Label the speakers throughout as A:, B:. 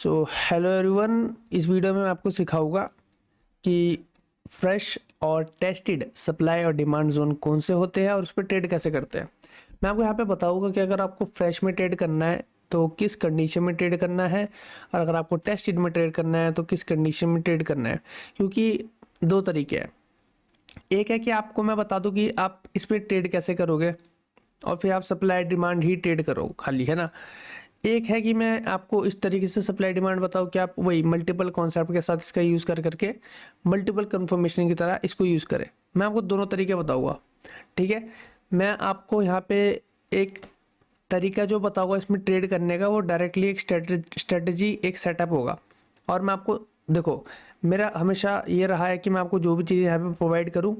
A: Hello everyone, इस video में मैं आपको सिखाऊंगा कि फ्रेश और टेस्टेड सप्लाई और डिमांड जोन कौन से होते हैं और उस पर ट्रेड कैसे करते हैं। मैं आपको यहाँ पे बताऊंगा कि अगर आपको फ्रेश में ट्रेड करना है तो किस कंडीशन में ट्रेड करना है, और अगर आपको टेस्टेड में ट्रेड करना है तो किस कंडीशन में ट्रेड करना है। क्योंकि दो तरीके हैं, एक है कि आपको मैं बता दूं कि आप इस पर ट्रेड कैसे करोगे और फिर आप सप्लाई डिमांड ही ट्रेड करो खाली, है ना। एक है कि मैं आपको इस तरीके से सप्लाई डिमांड बताऊँ कि आप वही मल्टीपल कॉन्सेप्ट के साथ इसका यूज़ कर करके मल्टीपल कंफर्मेशन की तरह इसको यूज़ करें। मैं आपको दोनों तरीके बताऊंगा, ठीक है। मैं आपको यहाँ पे एक तरीका जो बताऊंगा इसमें ट्रेड करने का, वो डायरेक्टली एक स्ट्रेटजी एक सेटअप होगा। और मैं आपको देखो, मेरा हमेशा ये रहा है कि मैं आपको जो भी चीज़ें यहाँ पे प्रोवाइड करूँ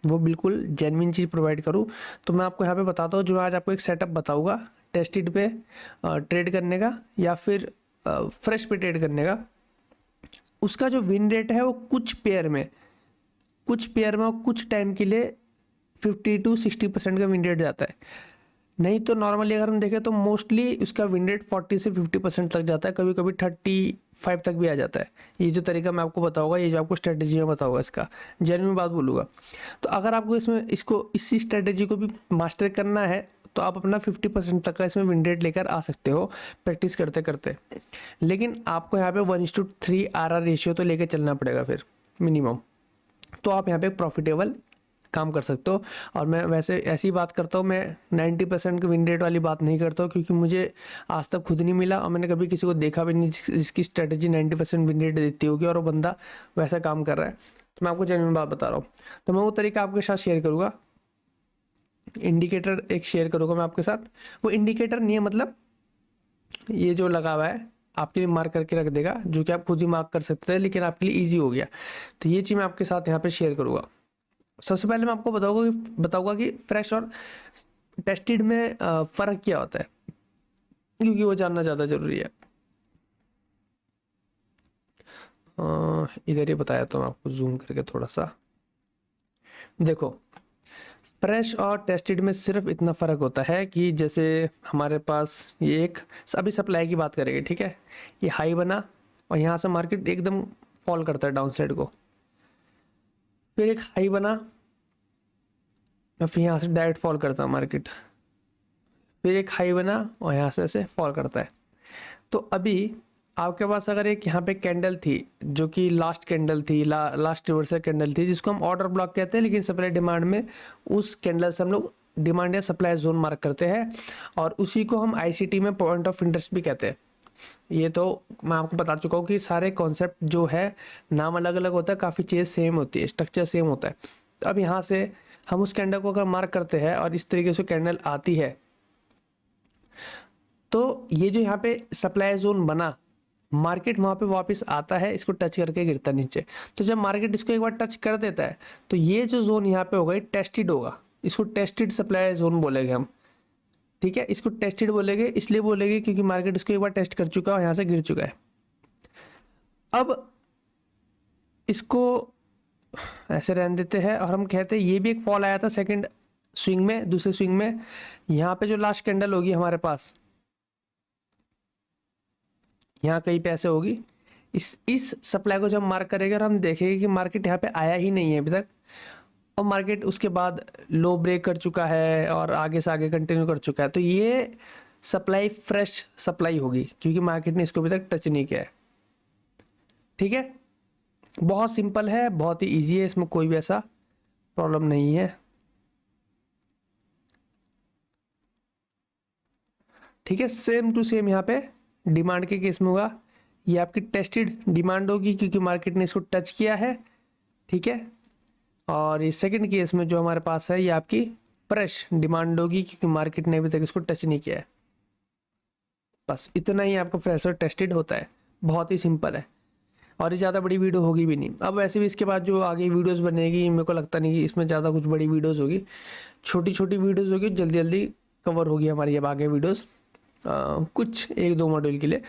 A: वो बिल्कुल जेन्युइन चीज़ प्रोवाइड करूँ। तो मैं आपको यहाँ पे बताता हूँ, जो आज आपको एक सेटअप बताऊँगा टेस्टेड पे ट्रेड करने का या फिर फ्रेश पे ट्रेड करने का, उसका जो विन रेट है वो कुछ पेयर में और कुछ टाइम के लिए 50 to 60% का विन रेट जाता है। नहीं तो नॉर्मली अगर हम देखें तो मोस्टली उसका विन रेट 40 से 50% तक जाता है, कभी कभी 35 तक भी आ जाता है। ये जो तरीका मैं आपको बताऊंगा, ये जो आपको स्ट्रेटेजी में बताऊंगा, इसका जेन्युइन बात बोलूँगा। तो अगर आपको इसमें इसको इसी स्ट्रेटेजी को भी मास्टर करना है तो आप अपना 50% तक का इसमें विन रेट लेकर आ सकते हो प्रैक्टिस करते करते। लेकिन आपको यहाँ पे 1:3 RR रेशियो तो लेके चलना पड़ेगा फिर मिनिमम, तो आप यहाँ पे प्रॉफिटेबल काम कर सकते हो। और मैं वैसे ऐसी बात करता हूँ, मैं 90% की विन रेट वाली बात नहीं करता हूँ, क्योंकि मुझे आज तक खुद नहीं मिला और मैंने कभी किसी को देखा भी नहीं जिसकी स्ट्रेटजी 90% विन रेट देती होगी और वो बंदा वैसा काम कर रहा है। तो मैं आपको जेन्युइन बात बता रहा हूँ। तो मैं वो तरीका आपके साथ शेयर करूँगा, इंडिकेटर एक शेयर करूँगा मैं आपके साथ। वो इंडिकेटर नहीं है, मतलब ये जो लगा हुआ है आपके लिए मार्क करके रख देगा, जो कि आप खुद ही मार्क कर सकते थे, लेकिन आपके लिए ईजी हो गया। तो ये चीज़ मैं आपके साथ यहाँ पे शेयर करूँगा। सबसे पहले मैं आपको बताऊंगा कि फ्रेश और टेस्टेड में फ़र्क क्या होता है, क्योंकि वो जानना ज़्यादा ज़रूरी है। इधर ही बताया तो मैं आपको जूम करके थोड़ा सा देखो। फ्रेश और टेस्टेड में सिर्फ इतना फ़र्क होता है कि जैसे हमारे पास ये एक अभी सप्लाई की बात करेंगे, ठीक है। ये हाई बना और यहाँ से मार्केट एकदम फॉल करता है डाउन साइड को, फिर एक हाई बना और फिर यहाँ से डायरेक्ट फॉल करता है मार्केट, फिर एक हाई बना और यहाँ से ऐसे फॉल करता है। तो अभी आपके पास अगर एक यहाँ पे कैंडल थी जो कि लास्ट कैंडल थी, लास्ट रिवर्सल कैंडल थी, जिसको हम ऑर्डर ब्लॉक कहते हैं, लेकिन सप्लाई डिमांड में उस कैंडल से हम लोग डिमांड या सप्लाई जोन मार्क करते हैं, और उसी को हम आईसीटी में पॉइंट ऑफ इंटरेस्ट भी कहते हैं। ये तो मैं आपको बता चुका हूँ कि सारे कॉन्सेप्ट जो है नाम अलग अलग होता है, काफ़ी चीज़ सेम होती है, स्ट्रक्चर सेम होता है। तो अब यहाँ से हम उस कैंडल को अगर मार्क करते हैं और इस तरीके से कैंडल आती है, तो ये जो यहाँ पे सप्लाई जोन बना, मार्केट वहाँ पे वापस आता है, इसको टच करके गिरता नीचे। तो जब मार्केट इसको एक बार टच कर देता है तो ये जो जोन यहाँ पे होगा ये टेस्टेड होगा, इसको टेस्टेड सप्लाई जोन बोलेंगे हम, ठीक है। इसको टेस्टेड बोलेंगे, इसलिए बोलेंगे क्योंकि मार्केट इसको एक बार टेस्ट कर चुका है और यहाँ से गिर चुका है। अब इसको ऐसे रहने देते हैं और हम कहते हैं ये भी एक फॉल आया था सेकंड स्विंग में, दूसरे स्विंग में। यहाँ पे जो लास्ट कैंडल होगी हमारे पास, यहाँ कहीं पे ऐसे होगी, इस सप्लाई को जब मार्क करेंगे और हम देखेंगे कि मार्केट यहाँ पे आया ही नहीं है अभी तक, और मार्केट उसके बाद लो ब्रेक कर चुका है और आगे से आगे कंटिन्यू कर चुका है, तो ये सप्लाई फ्रेश सप्लाई होगी, क्योंकि मार्केट ने इसको अभी तक टच नहीं किया है, ठीक है। बहुत सिंपल है, बहुत ही ईजी है, इसमें कोई भी ऐसा प्रॉब्लम नहीं है, ठीक है। सेम टू सेम यहाँ पे डिमांड के केस में होगा, ये आपकी टेस्टेड डिमांड होगी क्योंकि मार्केट ने इसको टच किया है, ठीक है। और ये सेकंड केस में जो हमारे पास है ये आपकी फ्रेश डिमांड होगी क्योंकि मार्केट ने अभी तक इसको टच नहीं किया है। बस इतना ही आपका फ्रेश और टेस्टेड होता है, बहुत ही सिंपल है, और ये ज़्यादा बड़ी वीडियो होगी भी नहीं। अब वैसे भी इसके बाद जो आगे वीडियोस बनेगी, मेरे को लगता नहीं कि इसमें ज़्यादा कुछ बड़ी वीडियोस होगी, छोटी छोटी वीडियोस होगी, जल्दी जल्दी कवर होगी हमारी अब आगे वीडियोस, कुछ 1-2 मॉड्यूल के लिए।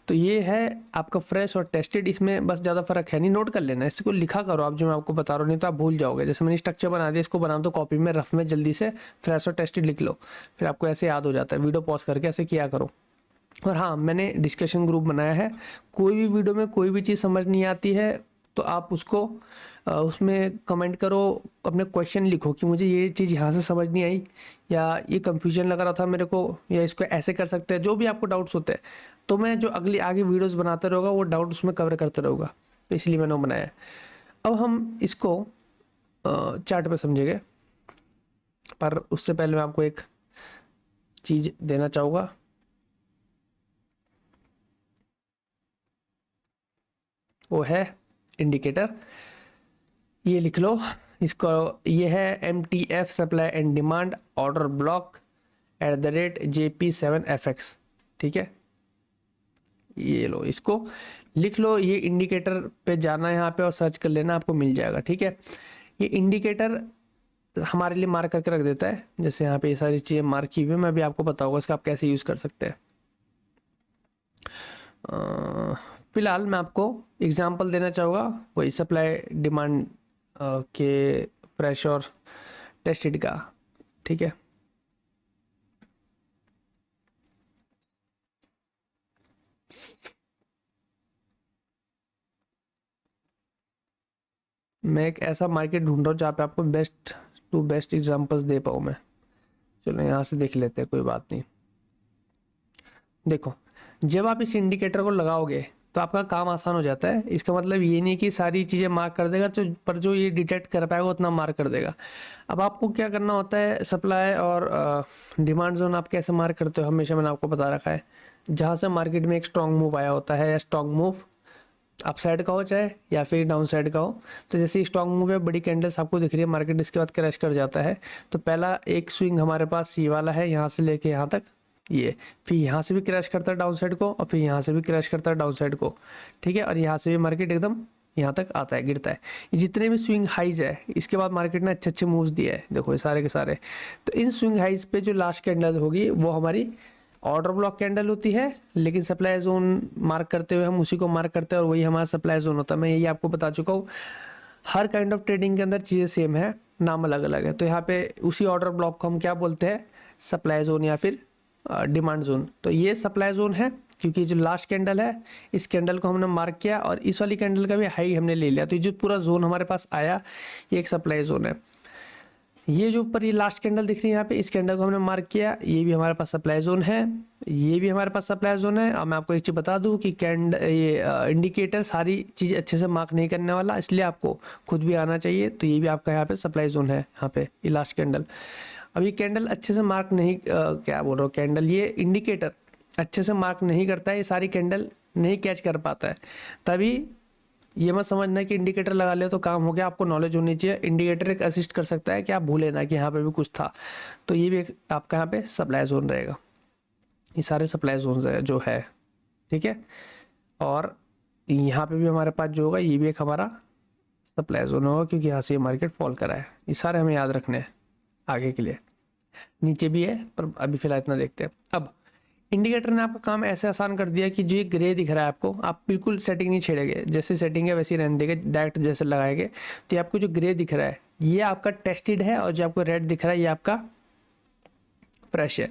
A: तो ये है आपका फ्रेश और टेस्टेड, इसमें बस ज़्यादा फर्क है नहीं, नोट कर लेना, इसको लिखा करो आप जो मैं आपको बता रहा हूँ, नहीं तो आप भूल जाओगे। जैसे मैंने स्ट्रक्चर बना दिया, इसको बना दो कॉपी में रफ में, जल्दी से फ्रेश और टेस्टेड लिख लो, फिर आपको ऐसे याद हो जाता है। वीडियो पॉज करके ऐसे किया करो, और हाँ, मैंने डिस्कशन ग्रुप बनाया है। कोई भी वीडियो में कोई भी चीज़ समझ नहीं आती है तो आप उसको उसमें कमेंट करो, अपने क्वेश्चन लिखो कि मुझे ये चीज़ यहाँ से समझ नहीं आई, या ये कंफ्यूजन लग रहा था मेरे को, या इसको ऐसे कर सकते हैं, जो भी आपको डाउट्स होते हैं। तो मैं जो अगली आगे वीडियोस बनाते रहूँगा वो डाउट उसमें कवर करते रहूँगा, तो इसलिए मैंने वो बनाया है। अब हम इसको चार्ट पे समझेंगे, पर उससे पहले मैं आपको एक चीज़ देना चाहूँगा। वो है इंडिकेटर। ये लिख लो इसको, ये है MTF supply and demand order block @JP7FX। ठीक है, ये लो, इसको लिख लो। ये इंडिकेटर पे जाना है यहाँ पे और सर्च कर लेना, आपको मिल जाएगा। ठीक है, ये इंडिकेटर हमारे लिए मार्क करके रख देता है। जैसे यहाँ पे ये सारी चीज़ें मार्क की हुई है, मैं भी आपको बताऊंगा इसका आप कैसे यूज़ कर सकते हैं। फिलहाल मैं आपको एग्जांपल देना चाहूँगा वही सप्लाई डिमांड के फ्रेश और टेस्टेड का। ठीक है, मैं एक ऐसा मार्केट ढूंढ रहा हूँ जहाँ पे आपको बेस्ट टू बेस्ट एग्जांपल्स दे पाऊँ मैं। चलो यहाँ से देख लेते हैं, कोई बात नहीं। देखो, जब आप इस इंडिकेटर को लगाओगे तो आपका काम आसान हो जाता है। इसका मतलब ये नहीं कि सारी चीज़ें मार्क कर देगा, तो पर जो ये डिटेक्ट कर पाएगा उतना मार्क कर देगा। अब आपको क्या करना होता है, सप्लाई और डिमांड जोन आप कैसे मार्क करते हो, हमेशा मैंने आपको बता रखा है। जहाँ से मार्केट में एक स्ट्रॉन्ग मूव आया होता है, या स्ट्रॉन्ग मूव अप साइड का हो चाहे या फिर डाउन साइड का हो, तो जैसे स्ट्रॉन्ग मूव है, बड़ी कैंडल्स आपको दिख रही है, मार्केट इसके बाद क्रैश कर जाता है। तो पहला एक स्विंग हमारे पास ये वाला है, यहाँ से लेके यहाँ तक ये, फिर यहाँ से भी क्रैश करता है डाउन साइड को, और फिर यहाँ से भी क्रैश करता है डाउन साइड को। ठीक है, और यहाँ से भी मार्केट एकदम यहाँ तक आता है, गिरता है। ये जितने भी स्विंग हाइज है, इसके बाद मार्केट ने अच्छे अच्छे मूव्स दिए है, देखो ये सारे के सारे। तो इन स्विंग हाइज पे जो लास्ट कैंडल होगी वो हमारी ऑर्डर ब्लॉक कैंडल होती है, लेकिन सप्लाई जोन मार्क करते हुए हम उसी को मार्क करते हैं और वही हमारा सप्लाई जोन होता है। मैं यही आपको बता चुका हूँ, हर काइंड ऑफ ट्रेडिंग के अंदर चीज़ें सेम है, नाम अलग अलग है। तो यहाँ पे उसी ऑर्डर ब्लॉक को हम क्या बोलते हैं, सप्लाई जोन या फिर डिमांड जोन। तो ये सप्लाई जोन है, क्योंकि जो लास्ट कैंडल है, इस कैंडल को हमने मार्क किया और इस वाली कैंडल का भी हाई हमने ले लिया, तो ये जो पूरा जोन हमारे पास आया, ये एक सप्लाई जोन है। ये जो ऊपर ये लास्ट कैंडल दिख रही है यहाँ पे, इस कैंडल को हमने मार्क किया, ये भी हमारे पास सप्लाई जोन है, ये भी हमारे पास सप्लाई जोन है। और मैं आपको एक चीज़ बता दूं कि ये इंडिकेटर सारी चीज़ अच्छे से मार्क नहीं करने वाला, इसलिए आपको खुद भी आना चाहिए। तो ये भी आपका यहाँ पे सप्लाई जोन है, यहाँ पे ये लास्ट कैंडल। अब ये कैंडल अच्छे से मार्क नहीं क्या बोल रहा हूँ, कैंडल, ये इंडिकेटर अच्छे से मार्क नहीं करता है, ये सारी कैंडल नहीं कैच कर पाता है। तभी ये मत समझना कि इंडिकेटर लगा ले तो काम हो गया, आपको नॉलेज होनी चाहिए। इंडिकेटर एक असिस्ट कर सकता है कि आप भूले ना कि यहाँ पे भी कुछ था। तो ये भी एक आपका यहाँ पे सप्लाई जोन रहेगा, ये सारे सप्लाई जोन है जो है। ठीक है, और यहाँ पे भी हमारे पास जो होगा, ये भी एक हमारा सप्लाई जोन होगा, क्योंकि यहाँ से ये मार्केट फॉल करा है। ये सारे हमें याद रखने हैं आगे के लिए। नीचे भी है, पर अभी फिलहाल इतना देखते हैं। अब इंडिकेटर ने आपका काम ऐसे आसान कर दिया कि जो ये ग्रे दिख रहा है आपको, आप बिल्कुल सेटिंग नहीं छेड़ेंगे, जैसे सेटिंग है वैसे ही रहने देंगे, डायरेक्ट जैसे लगाएंगे। तो ये आपको जो ग्रे दिख रहा है ये आपका टेस्टेड है, और जो आपको रेड दिख रहा है ये आपका फ्रेश है,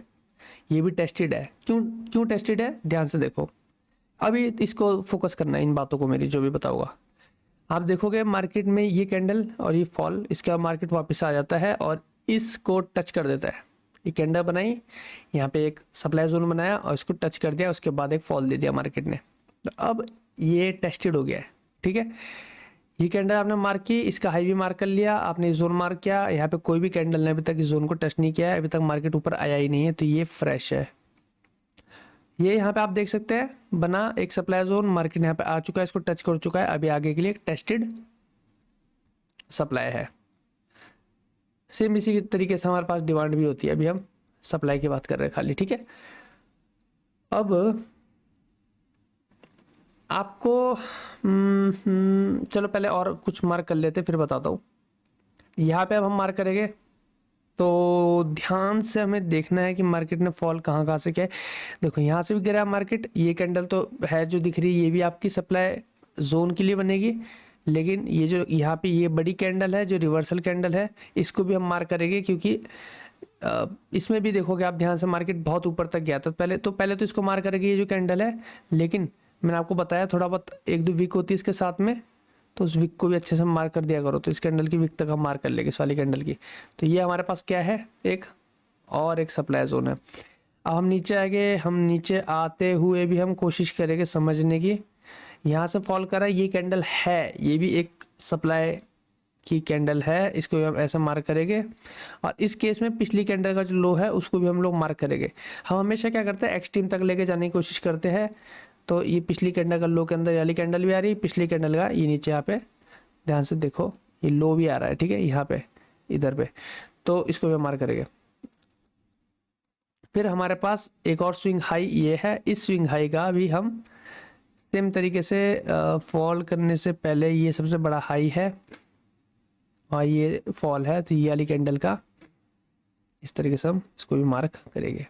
A: ये भी टेस्टेड है। क्यों क्यों टेस्टेड है, ध्यान से देखो। अभी इसको फोकस करना है, इन बातों को मेरी जो भी बताऊंगा। आप देखोगे मार्केट में ये कैंडल और ये फॉल, इसके बाद मार्केट वापस आ जाता है और इसको टच कर देता है। ये कैंडल बनाई, यहाँ पे एक सप्लाई जोन बनाया और इसको टच कर दिया, उसके बाद एक फॉल दे दिया मार्केट ने। तो अब ये टेस्टेड हो गया है। ठीक है, ये कैंडल आपने मार्क की, इसका हाई भी मार्क कर लिया, आपने जोन मार्क किया, यहाँ पे कोई भी कैंडल ने अभी तक इस जोन को टच नहीं किया है, अभी तक मार्केट ऊपर आया ही नहीं है, तो ये फ्रेश है। ये यहाँ पे आप देख सकते हैं बना एक सप्लाई जोन, मार्केट यहाँ पे आ चुका है, इसको टच कर चुका है, अभी आगे के लिए टेस्टेड सप्लाई है। सेम इसी तरीके से हमारे पास डिमांड भी होती है, अभी हम सप्लाई की बात कर रहे हैं खाली। ठीक है, अब आपको चलो पहले और कुछ मार्क कर लेते फिर बताता हूँ। यहाँ पे अब हम मार्क करेंगे, तो ध्यान से हमें देखना है कि मार्केट ने फॉल कहाँ से किया है। देखो यहाँ से भी गिरा मार्केट, ये कैंडल तो है जो दिख रही है, ये भी आपकी सप्लाई जोन के लिए बनेगी। लेकिन ये जो यहाँ पे ये बड़ी कैंडल है, जो रिवर्सल कैंडल है, इसको भी हम मार्क करेंगे, क्योंकि इसमें भी देखोगे आप ध्यान से, मार्केट बहुत ऊपर तक गया था। पहले तो इसको मार करेगी ये जो कैंडल है, लेकिन मैंने आपको बताया थोड़ा बहुत एक दो वीक होती है इसके साथ में, तो उस वीक को भी अच्छे से मार्क कर दिया करो। तो इस कैंडल की वीक तक हम मार्क कर लेंगे, इस वाली कैंडल की। तो ये हमारे पास क्या है, एक सप्लाई जोन है। अब हम नीचे आएंगे, हम नीचे आते हुए भी हम कोशिश करेंगे समझने की। यहाँ से फॉल करा, ये कैंडल है, ये भी एक सप्लाई की कैंडल है, इसको भी हम ऐसे मार्क करेंगे। और इस केस में पिछली कैंडल का जो लो है उसको भी हम लोग मार्क करेंगे। हम हमेशा क्या करते हैं, एक्सट्रीम तक लेके जाने की कोशिश करते हैं। तो ये पिछली कैंडल का लो के अंदर वाली कैंडल भी आ रही है, पिछली कैंडल का ये नीचे यहाँ पे ध्यान से देखो ये लो भी आ रहा है, ठीक है, यहाँ पे इधर पे। तो इसको भी मार्क करेंगे। फिर हमारे पास एक और स्विंग हाई ये है, इस स्विंग हाई का भी हम सेम तरीके से फॉल करने से पहले, ये सबसे बड़ा हाई है और ये फॉल है, तो ये वाली कैंडल का इस तरीके से हम इसको भी मार्क करेंगे।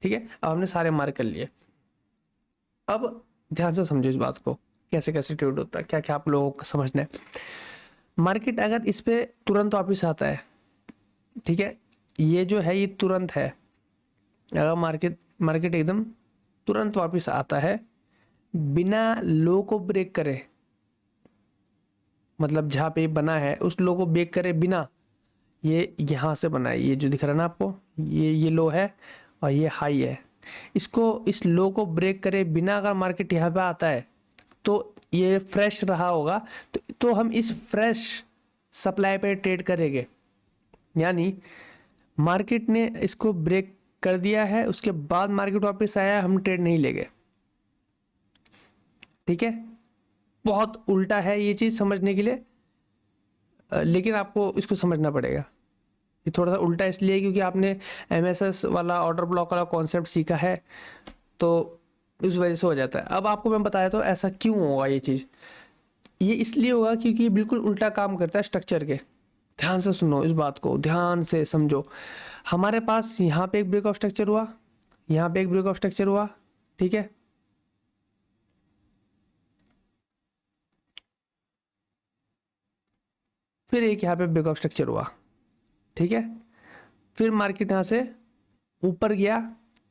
A: ठीक है, अब हमने सारे मार्क कर लिए। अब ध्यान से समझो इस बात को, कैसे कैसे ट्रेड होता है, क्या क्या आप लोगों को समझना है। मार्केट अगर इस पे तुरंत वापस आता है, ठीक है, ये जो है ये तुरंत है। अगर मार्केट एकदम तुरंत वापस आता है बिना लो को ब्रेक करे, मतलब जहाँ पे बना है उस लो को ब्रेक करे बिना, ये यहाँ से बना है, ये जो दिख रहा है ना आपको, ये लो है और ये हाई है। इस लो को ब्रेक करे बिना अगर मार्केट यहाँ पे आता है तो ये फ्रेश रहा होगा। तो हम इस फ्रेश सप्लाई पे ट्रेड करेंगे, यानी मार्केट ने इसको ब्रेक कर दिया है, उसके बाद मार्केट वापस आया, हम ट्रेड नहीं लेंगे। ठीक है, बहुत उल्टा है ये चीज़ समझने के लिए, लेकिन आपको इसको समझना पड़ेगा। ये थोड़ा सा उल्टा इसलिए क्योंकि आपने एमएसएस वाला ऑर्डर ब्लॉक वाला कॉन्सेप्ट सीखा है, तो इस वजह से हो जाता है। अब आपको मैं बताया तो ऐसा क्यों होगा ये चीज़, ये इसलिए होगा क्योंकि ये बिल्कुल उल्टा काम करता है स्ट्रक्चर के। ध्यान से सुनो इस बात को, ध्यान से समझो। हमारे पास यहाँ पे एक ब्रेक ऑफ स्ट्रक्चर हुआ, यहाँ पे एक ब्रेक ऑफ स्ट्रक्चर हुआ, ठीक है, फिर एक यहाँ पे ब्रेक ऑफ स्ट्रक्चर हुआ, ठीक है, फिर मार्केट यहाँ से ऊपर गया,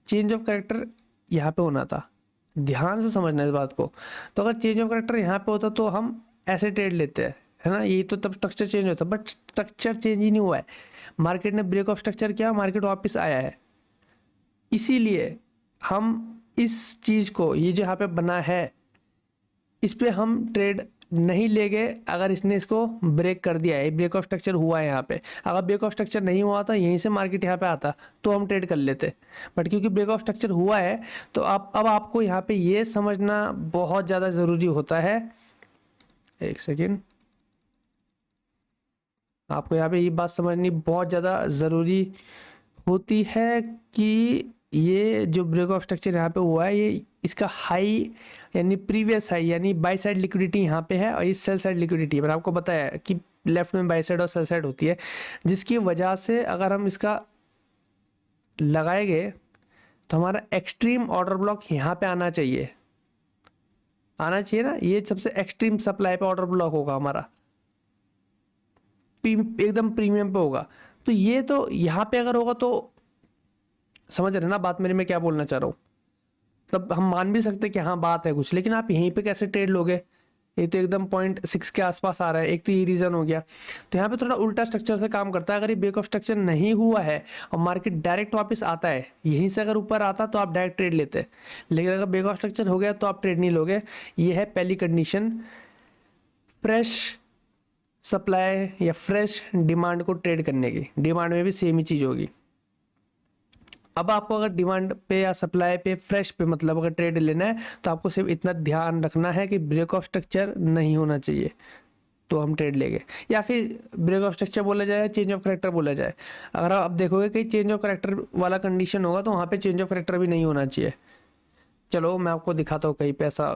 A: चेंज ऑफ करेक्टर यहाँ पे होना था। ध्यान से समझना इस बात को। तो अगर चेंज ऑफ करेक्टर यहाँ पे होता तो हम ऐसे ट्रेड लेते हैं, है ना, ये तो तब स्ट्रक्चर चेंज होता, बट स्ट्रक्चर चेंज ही नहीं हुआ है। मार्केट ने ब्रेक ऑफ स्ट्रक्चर किया, मार्केट वापस आया है। इसीलिए हम इस चीज़ को, ये जो यहाँ पे बना है, इस पे हम ट्रेड नहीं लेंगे अगर इसने इसको ब्रेक कर दिया है। ब्रेक ऑफ स्ट्रक्चर हुआ है यहाँ पे, अगर ब्रेक ऑफ स्ट्रक्चर नहीं हुआ था, यहीं से मार्केट यहाँ पे आता तो हम ट्रेड कर लेते, बट क्योंकि ब्रेक ऑफ स्ट्रक्चर हुआ है तो अब आपको यहाँ पे ये समझना बहुत ज़्यादा ज़रूरी होता है। एक सेकेंड, आपको यहाँ पे ये बात समझनी बहुत ज़्यादा ज़रूरी होती है कि ये जो ब्रेक ऑफ स्ट्रक्चर यहाँ पे हुआ है, ये इसका हाई यानी प्रीवियस हाई, यानी बाई साइड लिक्विडिटी यहाँ पे है और ये सेल साइड लिक्विडिटी। मैंने आपको बताया कि लेफ्ट में बाई साइड और सेल साइड होती है, जिसकी वजह से अगर हम इसका लगाएंगे तो हमारा एक्सट्रीम ऑर्डर ब्लॉक यहाँ पे आना चाहिए ना, ये सबसे एक्सट्रीम सप्लाई पे ऑर्डर ब्लॉक होगा हमारा, एकदम प्रीमियम पे होगा। तो ये तो यहाँ पे अगर होगा तो समझ रहे ना बात मेरी, मैं क्या बोलना चाह रहा हूँ। तब हम मान भी सकते कि हाँ बात है कुछ, लेकिन आप यहीं पे कैसे ट्रेड लोगे, ये तो एकदम 0.6 के आसपास आ रहा है। एक तो ये रीजन हो गया। तो यहाँ पे थोड़ा उल्टा स्ट्रक्चर से काम करता है। अगर ये ब्रेक ऑफ स्ट्रक्चर नहीं हुआ है और मार्केट डायरेक्ट वापस आता है, यहीं से अगर ऊपर आता तो आप डायरेक्ट ट्रेड लेते, लेकिन अगर ब्रेक ऑफ स्ट्रक्चर हो गया तो आप ट्रेड नहीं लोगे। ये है पहली कंडीशन, फ्रेश सप्लाई या फ्रेश डिमांड को ट्रेड करने की। डिमांड में भी सेम ही चीज़ होगी। अब आपको अगर डिमांड पे या सप्लाई पे फ्रेश पे मतलब अगर ट्रेड लेना है तो आपको सिर्फ इतना ध्यान रखना है कि ब्रेक ऑफ स्ट्रक्चर नहीं होना चाहिए, तो हम ट्रेड लेंगे। या फिर ब्रेक ऑफ स्ट्रक्चर बोला जाए, चेंज ऑफ करेक्टर बोला जाए। अगर आप देखोगे कि चेंज ऑफ करेक्टर वाला कंडीशन होगा तो वहाँ पे चेंज ऑफ करेक्टर भी नहीं होना चाहिए। चलो मैं आपको दिखाता हूँ कहीं पे ऐसा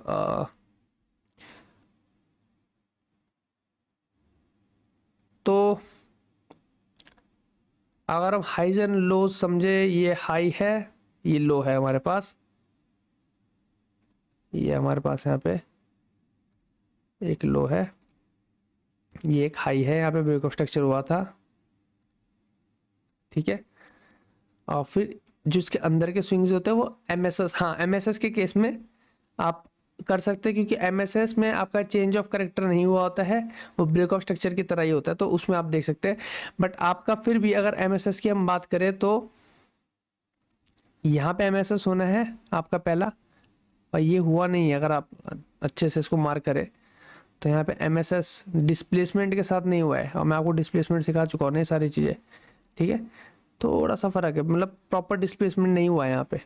A: तो अगर हम हाइज एंड लो समझे, ये हाई है, ये लो है हमारे पास, ये हमारे पास यहाँ पे एक लो है, ये एक हाई है, यहाँ पे ब्रेक ऑफ स्ट्रक्चर हुआ था, ठीक है। और फिर जो इसके अंदर के स्विंग्स होते हैं वो एमएसएस, हाँ एमएसएस के केस में आप कर सकते हैं, क्योंकि एमएसएस में आपका चेंज ऑफ करेक्टर नहीं हुआ होता है, वो ब्रेक ऑफ स्ट्रक्चर की तरह ही होता है, तो उसमें आप देख सकते हैं। बट आपका फिर भी अगर एमएसएस की हम बात करें तो यहाँ पे एमएसएस होना है आपका पहला, और ये हुआ नहीं है। अगर आप अच्छे से इसको मार्क करें तो यहाँ पे एमएसएस डिस्प्लेसमेंट के साथ नहीं हुआ है, और मैं आपको डिस्प्लेसमेंट सिखा चुका हूँ, ये सारी चीज़ें, ठीक है। थोड़ा सा फर्क है, मतलब प्रॉपर डिस्प्लेसमेंट नहीं हुआ है यहाँ पे,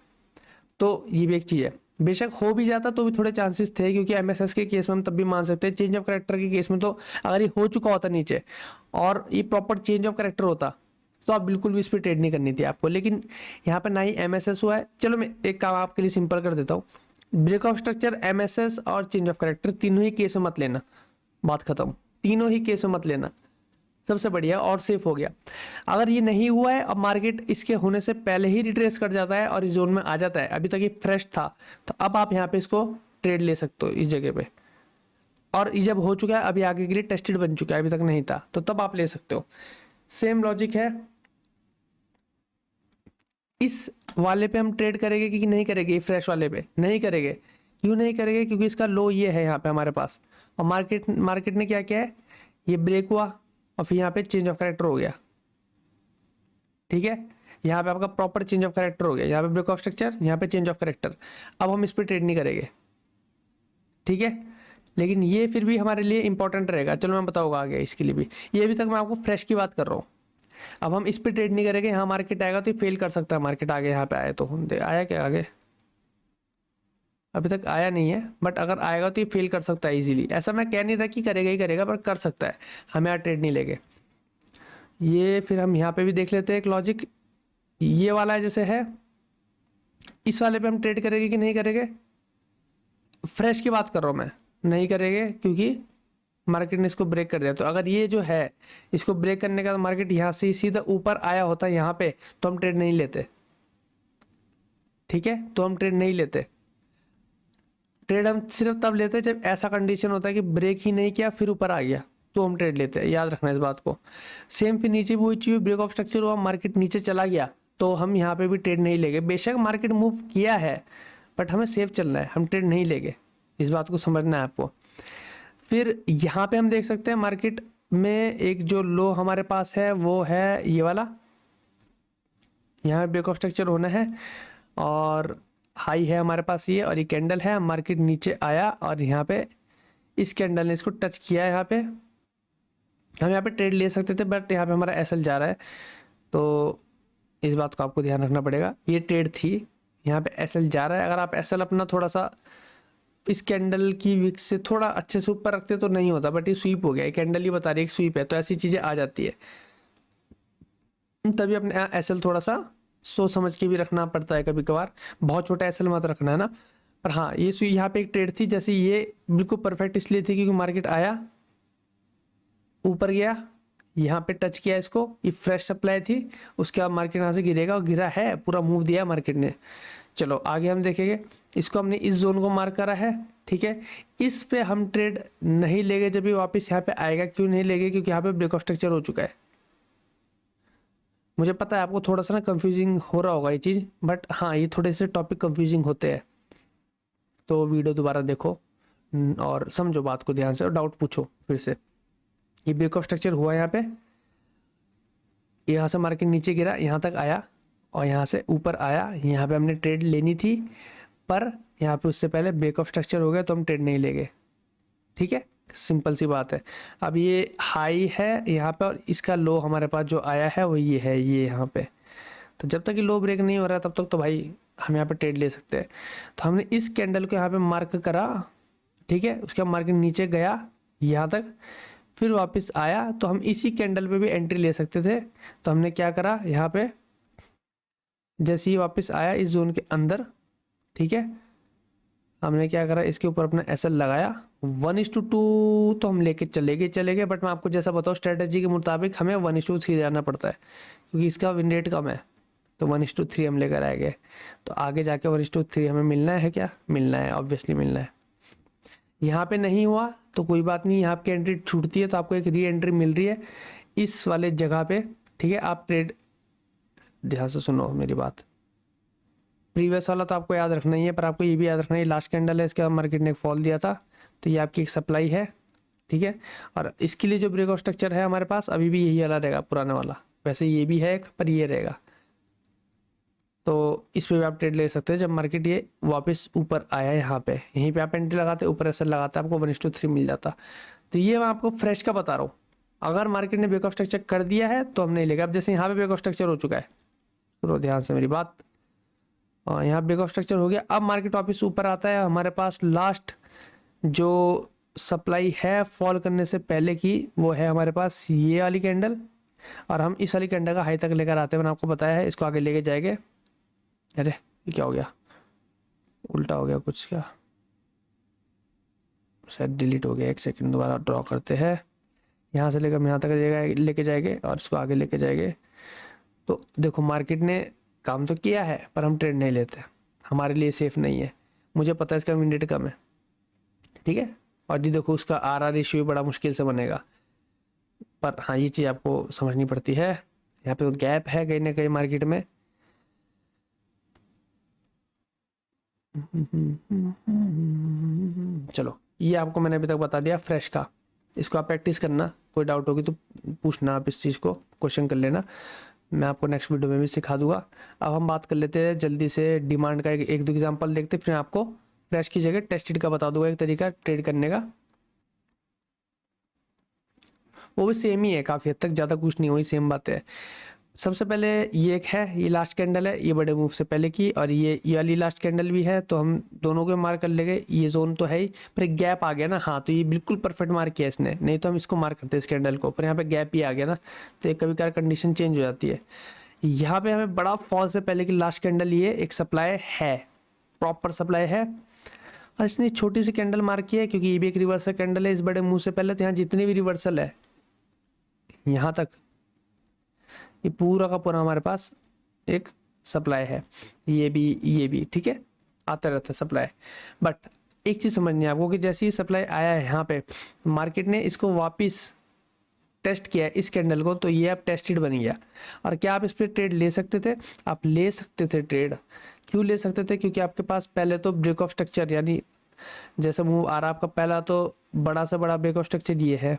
A: तो ये भी एक चीज़ है। बेशक हो भी जाता तो भी थोड़े चांसेस थे, क्योंकि एमएसएस के केस में हम तब भी मान सकते हैं। चेंज ऑफ करेक्टर के केस में तो अगर ये हो चुका होता नीचे और ये प्रॉपर चेंज ऑफ करेक्टर होता तो आप बिल्कुल भी इस पर ट्रेड नहीं करनी थी आपको, लेकिन यहाँ पे ना ही एमएसएस हुआ है। चलो मैं एक काम आपके लिए सिंपल कर देता हूँ, ब्रेक ऑफ स्ट्रक्चर, एमएसएस और चेंज ऑफ करेक्टर तीनों ही केस में मत लेना, बात खत्म। तीनों ही केस में मत लेना, सबसे बढ़िया और सेफ हो गया। अगर ये नहीं हुआ है, अब मार्केट इसके होने से पहले ही रिट्रेस कर जाता है और इस जोन में आ जाता है, अभी तक ये फ्रेश था, तो अब आप यहाँ पे इसको ट्रेड ले सकते हो इस जगह पे। और ये जब हो चुका है, अभी आगे के लिए टेस्टेड बन चुका है, अभी तक नहीं था, तो तब आप ले सकते हो। सेम लॉजिक है, इस वाले पे हम ट्रेड करेंगे कि नहीं करेंगे? फ्रेश वाले पे नहीं करेंगे। क्यों नहीं करेंगे? क्योंकि इसका लो ये है यहाँ पे हमारे पास, और मार्केट ने क्या किया है, ये ब्रेक हुआ और फिर यहाँ पे चेंज ऑफ कैरेक्टर हो गया, ठीक है। यहाँ पे आपका प्रॉपर चेंज ऑफ कैरेक्टर हो गया, यहाँ पे ब्रेक ऑफ स्ट्रक्चर, यहाँ पे चेंज ऑफ कैरेक्टर। अब हम इस पर ट्रेड नहीं करेंगे, ठीक है। लेकिन ये फिर भी हमारे लिए इंपॉर्टेंट रहेगा, चलो मैं बताऊंगा आगे इसके लिए भी। ये अभी तक मैं आपको फ्रेश की बात कर रहा हूँ। अब हम इस पर ट्रेड नहीं करेंगे, यहाँ मार्केट आएगा तो ये फेल कर सकता है। मार्केट आगे यहाँ पे आए तो आया क्या आगे? अभी तक आया नहीं है, बट अगर आएगा तो ये फेल कर सकता है इजीली। ऐसा मैं कह नहीं रहा कि करेगा ही करेगा, पर कर सकता है। हम यहाँ ट्रेड नहीं लेंगे। ये फिर हम यहाँ पे भी देख लेते हैं एक लॉजिक, ये वाला जैसे है, इस वाले पे हम ट्रेड करेंगे कि नहीं करेंगे? फ्रेश की बात कर रहा हूँ मैं, नहीं करेंगे क्योंकि मार्केट ने इसको ब्रेक कर दिया। तो अगर ये जो है इसको ब्रेक करने का मार्केट यहाँ से सीधा ऊपर आया होता है यहाँ पे, तो हम ट्रेड नहीं लेते, ठीक है। तो हम ट्रेड नहीं लेते। ट्रेड हम सिर्फ तब लेते हैं जब ऐसा कंडीशन होता है कि ब्रेक ही नहीं किया फिर ऊपर आ गया, तो हम ट्रेड लेते हैं, याद रखना इस बात को। सेम फिर नीचे भी वही चीज, ब्रेक ऑफ स्ट्रक्चर हुआ, मार्केट नीचे चला गया, तो हम यहाँ पे भी ट्रेड नहीं लेंगे। बेशक मार्केट मूव किया है, बट हमें सेफ चलना है, हम ट्रेड नहीं लेंगे, इस बात को समझना है आपको। फिर यहाँ पे हम देख सकते हैं मार्केट में एक जो लो हमारे पास है वो है ये वाला, यहाँ ब्रेक ऑफ स्ट्रक्चर होना है और हाई है हमारे पास ये, और ये कैंडल है। मार्केट नीचे आया और यहाँ पे इस कैंडल ने इसको टच किया। यहाँ पे हम यहाँ पे ट्रेड ले सकते थे, बट यहाँ पे हमारा एसएल जा रहा है, तो इस बात को आपको ध्यान रखना पड़ेगा। ये ट्रेड थी, यहाँ पे एसएल जा रहा है। अगर आप एसएल अपना थोड़ा सा इस कैंडल की विक से थोड़ा अच्छे से ऊपर रखते तो नहीं होता, बट ये स्वीप हो गया, ये कैंडल ही बता रही है स्वीप है, तो ऐसी चीज़ें आ जाती है। तभी अपने एसएल थोड़ा सा सोच समझ के भी रखना पड़ता है कभी कभार, बहुत छोटा एसएल मत रखना है ना। पर हाँ, ये यहाँ पे एक ट्रेड थी, जैसे ये बिल्कुल परफेक्ट इसलिए थी क्योंकि मार्केट आया, ऊपर गया, यहाँ पे टच किया इसको, ये फ्रेश सप्लाई थी, उसके बाद मार्केट यहाँ से गिरेगा, और गिरा है, पूरा मूव दिया मार्केट ने। चलो आगे हम देखेंगे, इसको हमने इस जोन को मार्क करा है, ठीक है। इस पे हम ट्रेड नहीं लेंगे जब ये वापस यहाँ पे आएगा। क्यों नहीं लेंगे? क्योंकि यहाँ पे ब्रेक ऑफ स्ट्रक्चर हो चुका है। मुझे पता है आपको थोड़ा सा ना कंफ्यूजिंग हो रहा होगा ये चीज़, बट हाँ, ये थोड़े से टॉपिक कंफ्यूजिंग होते हैं, तो वीडियो दोबारा देखो और समझो बात को ध्यान से, और डाउट पूछो फिर से। ये ब्रेक ऑफ स्ट्रक्चर हुआ यहाँ पे, यहाँ से मार्केट नीचे गिरा, यहाँ तक आया और यहाँ से ऊपर आया, यहाँ पे हमने ट्रेड लेनी थी, पर यहाँ पे उससे पहले ब्रेक ऑफ स्ट्रक्चर हो गया, तो हम ट्रेड नहीं लेंगे, ठीक है। सिंपल सी बात है। अब ये हाई है यहाँ पे, और इसका लो हमारे पास जो आया है वो ये है, ये यहाँ पे। तो जब तक ये लो ब्रेक नहीं हो रहा तब तक तो भाई हम यहाँ पे ट्रेड ले सकते हैं। तो हमने इस कैंडल को यहाँ पे मार्क करा, ठीक है। उसके बाद मार्केट नीचे गया यहाँ तक, फिर वापस आया, तो हम इसी कैंडल पे भी एंट्री ले सकते थे। तो हमने क्या करा, यहाँ पे जैसे ही वापस आया इस जोन के अंदर, ठीक है, हमने क्या करा, इसके ऊपर अपना एसएल लगाया 1:2, तो हम लेके चले गए। बट मैं आपको जैसा बताऊँ, स्ट्रेटजी के मुताबिक हमें 1:3 जाना पड़ता है, क्योंकि इसका विन रेट कम है, तो 1:3 हम लेकर आए गए। तो आगे जाके 1:3 हमें मिलना है क्या? मिलना है, ऑब्वियसली मिलना है। यहाँ पे नहीं हुआ तो कोई बात नहीं, यहाँ आपकी एंट्री छूटती है तो आपको एक री एंट्री मिल रही है इस वाले जगह पे, ठीक है। आप ट्रेड ध्यान से सुनो मेरी बात। प्रीवियस वाला तो आपको याद रखना ही है, पर आपको ये भी याद रखना है लास्ट कैंडल है, इसके बाद मार्केट ने एक फॉल दिया था, तो ये आपकी एक सप्लाई है, ठीक है। और इसके लिए जो ब्रेकआउट स्ट्रक्चर है हमारे पास अभी भी यही वाला रहेगा, पुराना वाला। वैसे ये भी है एक, पर ये रहेगा, तो इस पे भी आप ट्रेड ले सकते हैं। जब मार्केट ये वापस ऊपर आया है यहाँ पे, यहीं पे आप एंट्री लगाते, ऊपर ऐसा लगाते, आपको 1:3 मिल जाता। तो ये मैं आपको फ्रेश का बता रहा हूँ। अगर मार्केट ने ब्रेकआउट स्ट्रक्चर कर दिया है तो हम नहीं लेगा। अब जैसे यहाँ पे ब्रेकआउट स्ट्रक्चर हो चुका है, सुनो ध्यान से मेरी बात, यहाँ ब्रेकआउट स्ट्रक्चर हो गया। अब मार्केट वापस ऊपर आता है, हमारे पास लास्ट जो सप्लाई है फॉल करने से पहले की, वो है हमारे पास ये वाली कैंडल, और हम इस वाली कैंडल का हाई तक लेकर आते हैं। मैंने आपको बताया है, इसको आगे लेके जाएंगे। अरे ये क्या हो गया, उल्टा हो गया कुछ, क्या शायद डिलीट हो गया। एक सेकंड, दोबारा ड्रॉ करते हैं। यहाँ से लेकर हम यहाँ तक लेके जाएंगे और इसको आगे लेके जाएंगे। तो देखो मार्केट ने काम तो किया है, पर हम ट्रेड नहीं लेते, हमारे लिए सेफ नहीं है। मुझे पता है इसका विन रेट कम है, ठीक है। और जी देखो उसका RR रेशियो भी बड़ा मुश्किल से बनेगा, पर हाँ ये चीज़ आपको समझनी पड़ती है। यहाँ पे तो गैप है कहीं ना कहीं मार्केट में। चलो ये आपको मैंने अभी तक बता दिया फ्रेश का, इसको आप प्रैक्टिस करना, कोई डाउट होगी तो पूछना, आप इस चीज़ को क्वेश्चन कर लेना, मैं आपको नेक्स्ट वीडियो में भी सिखा दूंगा। अब हम बात कर लेते हैं जल्दी से डिमांड का, एक दो एग्जांपल देखते, फिर आपको फ्रेश की जगह टेस्टेड का बता दूंगा एक तरीका ट्रेड करने का। वो भी सेम ही है, काफ़ी हद तक, ज़्यादा कुछ नहीं हुई, सेम बात है। सबसे पहले ये एक है, ये लास्ट कैंडल है, ये बड़े मूव से पहले की, और ये वाली लास्ट कैंडल भी है, तो हम दोनों को मार्क कर लेंगे। ये जोन तो है ही, पर एक गैप आ गया ना, हाँ तो ये बिल्कुल परफेक्ट मार्क किया इसने, नहीं तो हम इसको मार्क करते इस कैंडल को, पर यहाँ पे गैप ही आ गया ना, तो एक कभी कभार कंडीशन चेंज हो जाती है। यहाँ पे हमें बड़ा फॉल से पहले की लास्ट कैंडल, ये एक सप्लाई है, प्रॉपर सप्लाई है, और इसने छोटी सी कैंडल मार्क की है, क्योंकि ये भी एक रिवर्सल कैंडल है इस बड़े मुंह से पहले। तो यहाँ जितने भी रिवर्सल है यहाँ तक, ये पूरा का पूरा हमारे पास एक सप्लाई है, ये भी ठीक है, आता रहता है सप्लाई। बट एक चीज़ समझनी है आपको कि जैसे ही सप्लाई आया है यहाँ पे, मार्केट ने इसको वापस टेस्ट किया इस कैंडल को, तो ये अब टेस्टेड बन गया। और क्या आप इस पर ट्रेड ले सकते थे? आप ले सकते थे ट्रेड। क्यों ले सकते थे? क्योंकि आपके पास पहले तो ब्रेक ऑफ स्ट्रक्चर, यानी जैसे मूव आ रहा आपका पहला तो बड़ा से बड़ा ब्रेक ऑफ स्ट्रक्चर ये है,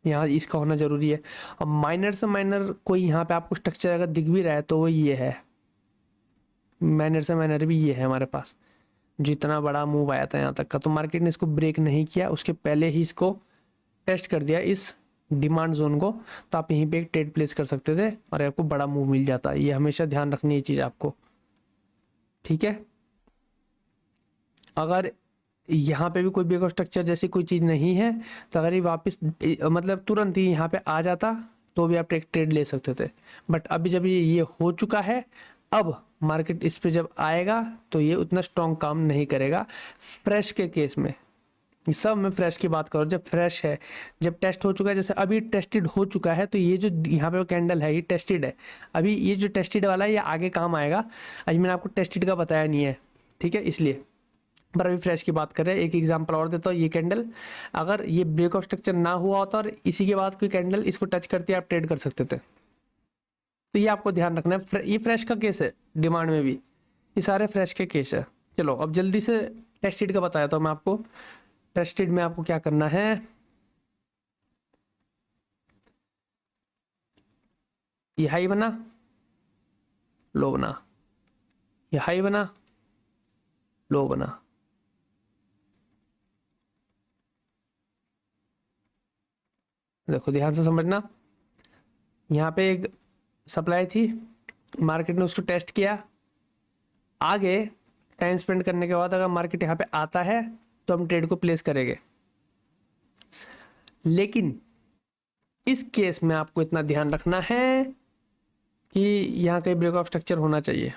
A: यहाँ इसका होना जरूरी है। और माइनर से माइनर कोई यहाँ पे आपको स्ट्रक्चर अगर दिख भी रहा है तो वो ये है, माइनर से माइनर भी ये है हमारे पास। जितना बड़ा मूव आया था यहाँ तक का, तो मार्केट ने इसको ब्रेक नहीं किया, उसके पहले ही इसको टेस्ट कर दिया इस डिमांड जोन को, तो आप यहीं पे एक ट्रेड प्लेस कर सकते थे और आपको बड़ा मूव मिल जाता। ये हमेशा ध्यान रखनी है चीज़ आपको, ठीक है। अगर यहाँ पे भी कोई ब्रेक ऑफ स्ट्रक्चर जैसी कोई चीज़ नहीं है, तो अगर ये वापस मतलब तुरंत ही यहाँ पे आ जाता तो भी आप एक ट्रेड ले सकते थे। बट अभी जब ये हो चुका है, अब मार्केट इस पे जब आएगा तो ये उतना स्ट्रॉन्ग काम नहीं करेगा। फ्रेश के केस में, सब में फ्रेश की बात करो, जब फ्रेश है, जब टेस्ट हो चुका है, जैसे अभी टेस्टेड हो चुका है, तो ये जो यहाँ पे कैंडल है ये टेस्टेड है। अभी ये जो टेस्टेड वाला है ये आगे काम आएगा। अभी मैंने आपको टेस्टेड का बताया नहीं है, ठीक है, इसलिए। पर अभी फ्रेश की बात कर रहे हैं। एक एग्जांपल और देता हूँ, ये कैंडल अगर ये ब्रेक ऑफ स्ट्रक्चर ना हुआ होता और इसी के बाद कोई कैंडल इसको टच करती है, आप ट्रेड कर सकते थे। तो ये आपको ध्यान रखना है। ये फ्रेश का केस है, डिमांड में भी ये सारे फ्रेश के केस है। चलो अब जल्दी से टेस्टेड का बताया था मैं आपको। टेस्टेड में आपको क्या करना है, ये हाई बना, लो बना, ये हाई बना, लो बना, देखो ध्यान से समझना। यहाँ पे एक सप्लाई थी, मार्केट ने उसको टेस्ट किया, आगे टाइम स्पेंड करने के बाद अगर मार्केट यहाँ पे आता है तो हम ट्रेड को प्लेस करेंगे। लेकिन इस केस में आपको इतना ध्यान रखना है कि यहाँ कहीं ब्रेक ऑफ स्ट्रक्चर होना चाहिए।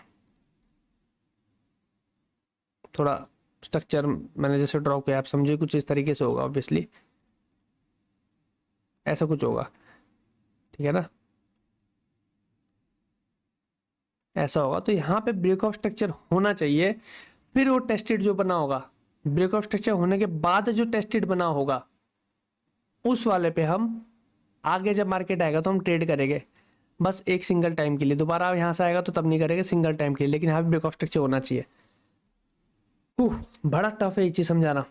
A: थोड़ा स्ट्रक्चर मैंने जैसे ड्रॉ किया, आप समझिए कुछ इस तरीके से होगा, ऑब्वियसली ऐसा कुछ होगा, ठीक है ना, ऐसा होगा। तो यहाँ पे ब्रेक ऑफ स्ट्रक्चर होना चाहिए, फिर वो टेस्टेड जो बना होगा, ब्रेक ऑफ स्ट्रक्चर होने के बाद जो टेस्टेड बना होगा, उस वाले पे हम आगे जब मार्केट आएगा तो हम ट्रेड करेंगे। बस एक सिंगल टाइम के लिए, दोबारा आप यहाँ से आएगा तो तब नहीं करेगा, सिंगल टाइम के लिए, लेकिन यहाँ पे ब्रेक ऑफ स्ट्रक्चर होना चाहिए। बड़ा टफ है ये चीज़ समझाना।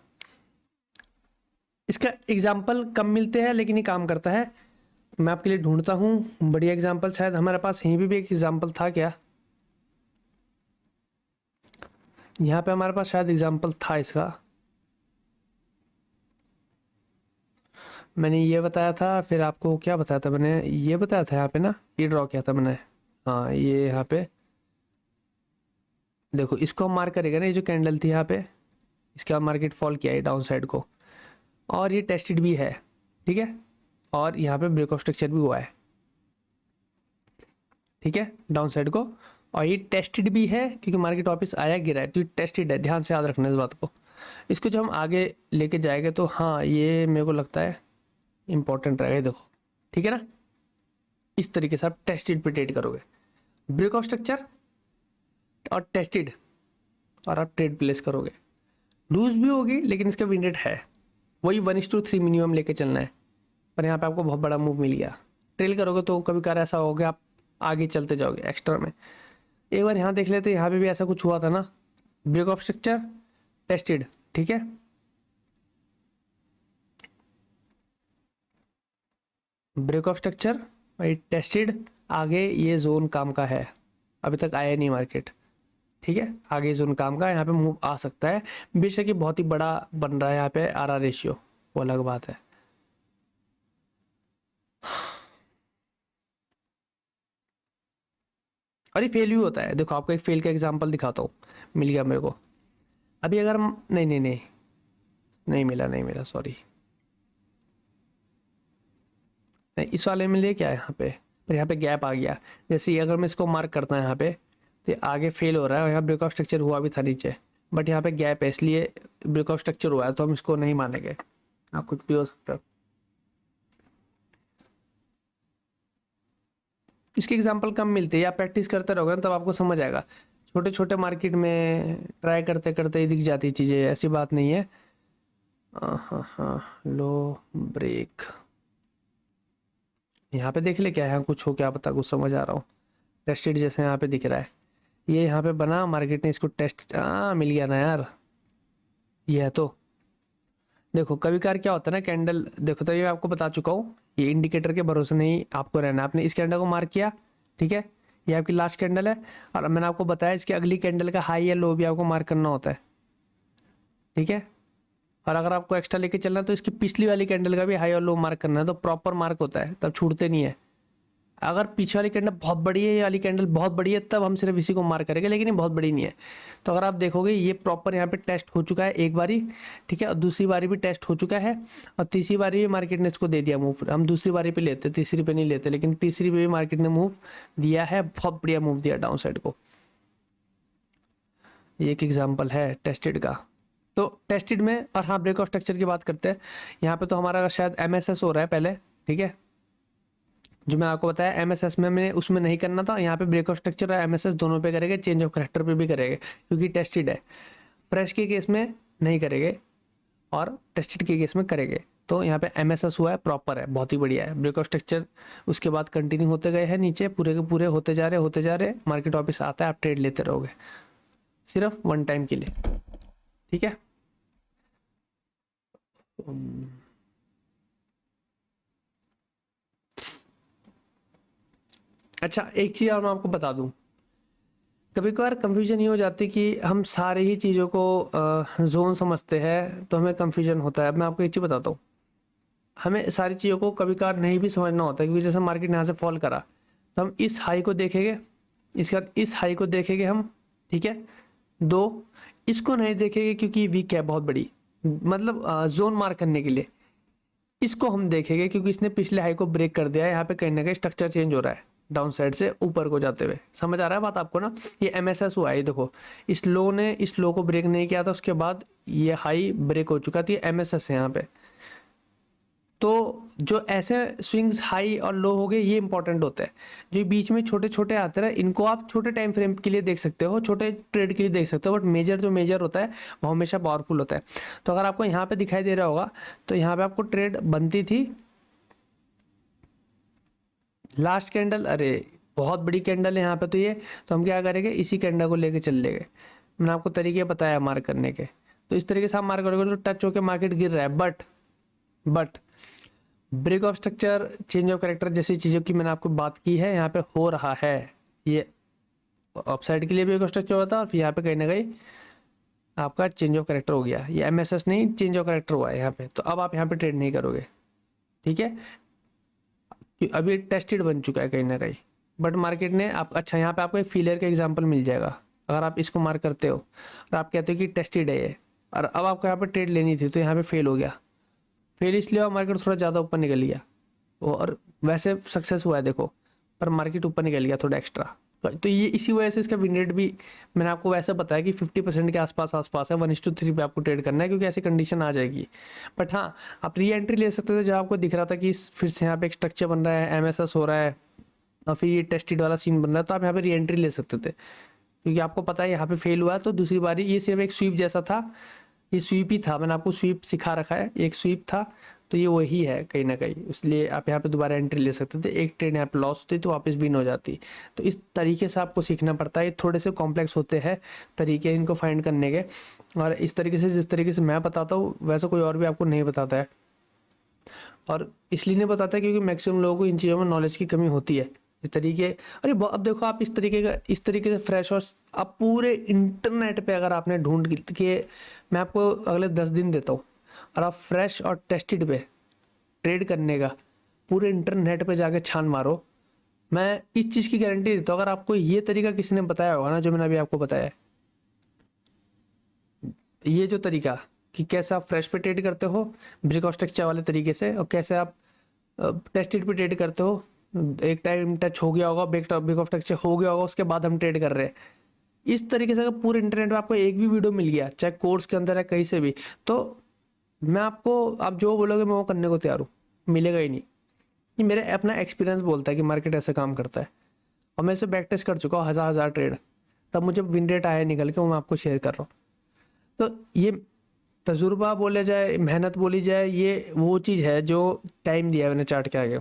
A: इसका एग्जाम्पल कम मिलते हैं लेकिन ये काम करता है। मैं आपके लिए ढूंढता हूँ बढ़िया एग्जाम्पल, शायद हमारे पास यहीं भी एक एग्जाम्पल था क्या, यहाँ पे हमारे पास शायद एग्जाम्पल था इसका। मैंने ये बताया था, फिर आपको क्या बताया था मैंने, ये बताया था यहाँ पे ना, ये ड्रॉ किया था मैंने। हाँ ये यहाँ पे देखो, इसको हम मार्क करेगा ना, ये जो कैंडल थी यहाँ पे, इसका मार्केट फॉल किया है डाउन साइड को, और ये टेस्टेड भी है, ठीक है, और यहाँ पे ब्रेक ऑफ स्ट्रक्चर भी हुआ है, ठीक है, डाउन साइड को, और ये टेस्टेड भी है क्योंकि मार्केट वापस आया गिरा है, तो ये टेस्टेड है, ध्यान से याद रखना इस बात को। इसको जब हम आगे लेके जाएंगे तो हाँ ये मेरे को लगता है इंपॉर्टेंट रहेगा, देखो ठीक है ना, इस तरीके से आप टेस्टेड पे ट्रेड करोगे, ब्रेक ऑफ स्ट्रक्चर और टेस्टेड, और आप ट्रेड प्लेस करोगे, लूज भी होगी लेकिन इसका विन रेट है वही 1:3 मिनिमम लेके चलना है। पर यहाँ पे आपको बहुत बड़ा मूव मिल गया, ट्रेल करोगे तो कभी कभार ऐसा हो गया आप आगे चलते जाओगे एक्स्ट्रा में। एक बार यहाँ देख लेते, यहाँ पे भी ऐसा कुछ हुआ था ना, ब्रेक ऑफ स्ट्रक्चर टेस्टेड, ठीक है, ब्रेक ऑफ स्ट्रक्चर टेस्टेड, आगे ये जोन काम का है, अभी तक आया नहीं मार्केट, ठीक है, आगे जोन काम का, यहाँ पे मूव आ सकता है, बेशक ये बहुत ही बड़ा बन रहा है यहाँ पे आर आर रेशियो, वो अलग बात है। और ये फेल भी होता है, देखो आपको एक फेल का एग्जांपल दिखाता हूँ, मिल गया मेरे को अभी, अगर हम नहीं नहीं नहीं नहीं मिला, नहीं मिला, सॉरी, नहीं इस वाले में लिए क्या है यहाँ पे, पर यहाँ पे गैप आ गया, जैसे ये अगर मैं इसको मार्क करता हूँ यहाँ पे, तो ये आगे फेल हो रहा है, और यहाँ ब्रेक ऑफ स्ट्रक्चर हुआ भी था नीचे, बट यहाँ पे गैप है इसलिए ब्रेक ऑफ स्ट्रक्चर हुआ है, तो हम इसको नहीं मानेंगे, आप कुछ भी हो सकता है। इसके एग्जाम्पल कम मिलते हैं, या प्रैक्टिस करते रहोगे ना तब आपको समझ आएगा, छोटे छोटे मार्केट में ट्राई करते करते ही दिख जाती चीज़ें, ऐसी बात नहीं है। हाँ हाँ, लो ब्रेक, यहाँ पे देख ले क्या है, यहाँ कुछ हो, क्या पता, कुछ समझ आ रहा हो, टेस्टेड जैसे यहाँ पे दिख रहा है, ये यहाँ पे बना, मार्केट ने इसको टेस्ट, मिल गया ना यार, ये है तो। देखो कभी कभार क्या होता है ना, कैंडल देखो, तो ये मैं आपको बता चुका हूँ, ये इंडिकेटर के भरोसे नहीं आपको रहना, आपने इस कैंडल को मार्क किया, ठीक है, ये आपकी लास्ट कैंडल है, और मैंने आपको बताया इसकी अगली कैंडल का हाई या लो भी आपको मार्क करना होता है, ठीक है, और अगर आपको एक्स्ट्रा लेके चलना है तो इसकी पिछली वाली कैंडल का भी हाई और लो मार्क करना है, तो प्रॉपर मार्क होता है, तब छूटते नहीं है। अगर पीछे वाली कैंडल बहुत बड़ी है, ये वाली कैंडल बहुत बड़ी है, तब हम सिर्फ इसी को मार्क करेंगे, लेकिन ये बहुत बड़ी नहीं है। तो अगर आप देखोगे ये प्रॉपर यहाँ पे टेस्ट हो चुका है एक बारी, ठीक है, और दूसरी बारी भी टेस्ट हो चुका है, और तीसरी बारी भी मार्केट ने इसको दे दिया मूव, हम दूसरी बारी पे लेते, तीसरी पे नहीं लेते, लेकिन तीसरी पे भी मार्केट ने मूव दिया है, बहुत बढ़िया मूव दिया डाउन साइड को। ये एक एग्जाम्पल है टेस्टेड का। तो टेस्टेड में, और हाँ ब्रेक ऑफ स्ट्रक्चर की बात करते हैं, यहाँ पे तो हमारा शायद MSS हो रहा है पहले, ठीक है, जो मैंने आपको बताया MSS में मैंने उसमें नहीं करना था, यहाँ पे ब्रेक ऑफ स्ट्रक्चर और MSS दोनों पे करेंगे, चेंज ऑफ करेक्टर पे भी करेंगे क्योंकि टेस्टेड है, फ्रेश के केस में नहीं करेंगे और टेस्टेड के केस में करेंगे। तो यहाँ पे MSS हुआ है, प्रॉपर है, बहुत ही बढ़िया है, ब्रेक ऑफ स्ट्रक्चर उसके बाद कंटिन्यू होते गए हैं नीचे, पूरे के पूरे होते जा रहे, मार्केट वापस आता है, आप ट्रेड लेते रहोगे सिर्फ वन टाइम के लिए, ठीक है। अच्छा एक चीज़ और मैं आपको बता दूं, कभी कभार कंफ्यूजन ये हो जाती है कि हम सारी ही चीज़ों को जोन समझते हैं, तो हमें कंफ्यूजन होता है। अब मैं आपको एक चीज़ बताता हूँ, हमें सारी चीज़ों को कभी कभार नहीं भी समझना होता है, क्योंकि जैसे मार्केट यहाँ से फॉल करा, तो हम इस हाई को देखेंगे, इसके बाद इस हाई को देखेंगे हम, ठीक है, दो, इसको नहीं देखेंगे क्योंकि वीक है बहुत बड़ी, मतलब जोन मार्क करने के लिए, इसको हम देखेंगे क्योंकि इसने पिछले हाई को ब्रेक कर दिया है, यहाँ पे कहीं ना कहीं स्ट्रक्चर चेंज हो रहा है डाउन साइड से ऊपर को जाते हुए, समझ आ रहा है बात आपको ना। ये MSS हुआ है, देखो इस लो ने इस लो को ब्रेक नहीं किया था, उसके बाद ये हाई ब्रेक हो चुका था, ये MSS है यहाँ पे। तो जो ऐसे स्विंग्स हाई और लो हो गए, ये इंपॉर्टेंट होता है, जो बीच में छोटे छोटे आते हैं इनको आप छोटे टाइम फ्रेम के लिए देख सकते हो, छोटे ट्रेड के लिए देख सकते हो, बट मेजर जो मेजर होता है वो हमेशा पावरफुल होता है। तो अगर आपको यहाँ पे दिखाई दे रहा होगा, तो यहाँ पे आपको ट्रेड बनती थी, लास्ट कैंडल, अरे बहुत बड़ी कैंडल है यहाँ पे तो ये, तो हम क्या करेंगे, इसी कैंडल को लेके चल लेंगे। मैंने आपको तरीके बताया मार्क करने के, तो इस तरीके से आप मार्क करोगे तो टच होकर मार्केट गिर रहा है। But break of structure, change of character जैसी चीज़ों की मैंने आपको बात की है, यहाँ पे हो रहा है। ये अपसाइड के लिए ब्रेक ऑफ स्ट्रक्चर होता है और फिर यहाँ पे कहीं ना कहीं आपका चेंज ऑफ करेक्टर हो गया। ये एमएसएस नहीं, चेंज ऑफ करेक्टर हुआ है यहाँ पे, तो अब आप यहाँ पे ट्रेड नहीं करोगे, ठीक है। अभी टेस्टेड बन चुका है कहीं ना कहीं, बट मार्केट ने आप, अच्छा यहाँ पे आपको एक फेलियर का एग्जांपल मिल जाएगा। अगर आप इसको मार्क करते हो और आप कहते हो कि टेस्टेड है ये, और अब आपको यहाँ पे ट्रेड लेनी थी तो यहाँ पे फेल हो गया। फेल इसलिए हुआ, मार्केट थोड़ा ज़्यादा ऊपर निकल गया, और वैसे सक्सेस हुआ है देखो, पर मार्केट ऊपर निकल गया थोड़ा एक्स्ट्रा। तो ये इसी वजह से इसका विन रेट भी मैंने आपको वैसे बताया कि 50% के आसपास है। 1:3 पे आपको ट्रेड करना है, क्योंकि ऐसी कंडीशन आ जाएगी। बट हाँ, आप री एंट्री ले सकते थे जब आपको दिख रहा था कि फिर से यहाँ पे एक स्ट्रक्चर बन रहा है, एमएसएस हो रहा है और फिर ये टेस्टेड वाला सीन बन रहा है, तो आप यहाँ पे री एंट्री ले सकते थे, क्योंकि आपको पता है यहाँ पे फेल हुआ है। तो दूसरी बारी ये सिर्फ एक स्वीप जैसा था, ये स्वीप ही था, मैंने आपको स्वीप सिखा रखा है, एक स्वीप था, तो ये वही है कहीं ना कहीं। इसलिए आप यहाँ पे दोबारा एंट्री ले सकते थे, एक ट्रेड यहाँ पे लॉस होती तो वापस विन हो जाती। तो इस तरीके से आपको सीखना पड़ता है। ये थोड़े से कॉम्प्लेक्स होते हैं तरीके इनको फाइंड करने के, और इस तरीके से, जिस तरीके से मैं बताता हूँ वैसे कोई और भी आपको नहीं बताता है। और इसलिए नहीं बताता क्योंकि मैक्सिमम लोगों को इन चीज़ों में नॉलेज की कमी होती है। इस तरीके, अरे अब देखो आप इस तरीके से फ्रेश और आप पूरे इंटरनेट पे अगर आपने ढूंढ के, मैं आपको अगले 10 दिन देता हूँ, और आप फ्रेश और टेस्टेड पे ट्रेड करने का पूरे इंटरनेट पे जाके छान मारो, मैं इस चीज़ की गारंटी देता हूँ। अगर आपको ये तरीका किसी ने बताया होगा ना, जो मैंने अभी आपको बताया है, ये जो तरीका कि कैसे आप फ्रेश पे ट्रेड करते हो ब्रेक ऑफ स्ट्रक्चर वाले तरीके से, और कैसे आप टेस्टेड पे ट्रेड करते हो, एक टाइम टच हो गया होगा, ब्रेक ऑफ स्ट्रक्चर हो गया होगा, उसके बाद हम ट्रेड कर रहे हैं, इस तरीके से अगर पूरे इंटरनेट में आपको एक भी वीडियो मिल गया, चाहे कोर्स के अंदर है कहीं से भी, तो मैं आपको, आप जो बोलोगे मैं वो करने को तैयार हूँ, मिलेगा ही नहीं। ये मेरा अपना एक्सपीरियंस बोलता है कि मार्केट ऐसे काम करता है, और मैं इसे बैक टेस्ट कर चुका हूँ हज़ार ट्रेड, तब मुझे विन रेट आया निकल के, वो मैं आपको शेयर कर रहा हूँ। तो ये तजुर्बा बोला जाए, मेहनत बोली जाए, ये वो चीज़ है जो टाइम दिया है मैंने चार्ट के आगे,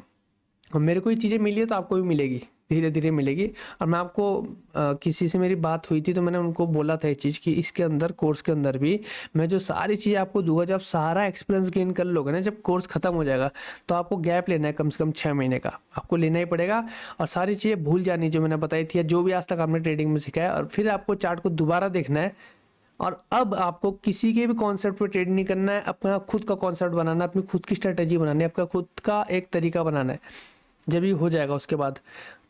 A: और मेरे को ये चीज़ें मिली है तो आपको भी मिलेगी, धीरे धीरे मिलेगी। और मैं आपको किसी से मेरी बात हुई थी तो मैंने उनको बोला था ये चीज़ कि इसके अंदर, कोर्स के अंदर भी मैं जो सारी चीज़ें आपको दूंगा, जब सारा एक्सपीरियंस गेन कर लोगे ना, जब कोर्स खत्म हो जाएगा, तो आपको गैप लेना है कम से कम 6 महीने का, आपको लेना ही पड़ेगा। और सारी चीज़ें भूल जानी जो मैंने बताई थी, या जो भी आज तक आपने ट्रेडिंग में सिखाया, और फिर आपको चार्ट को दोबारा देखना है। और अब आपको किसी के भी कॉन्सेप्ट पे ट्रेड नहीं करना है, अपना खुद का कॉन्सेप्ट बनाना है, अपनी खुद की स्ट्रेटेजी बनानी है, आपका खुद का एक तरीका बनाना है। जब ये हो जाएगा उसके बाद,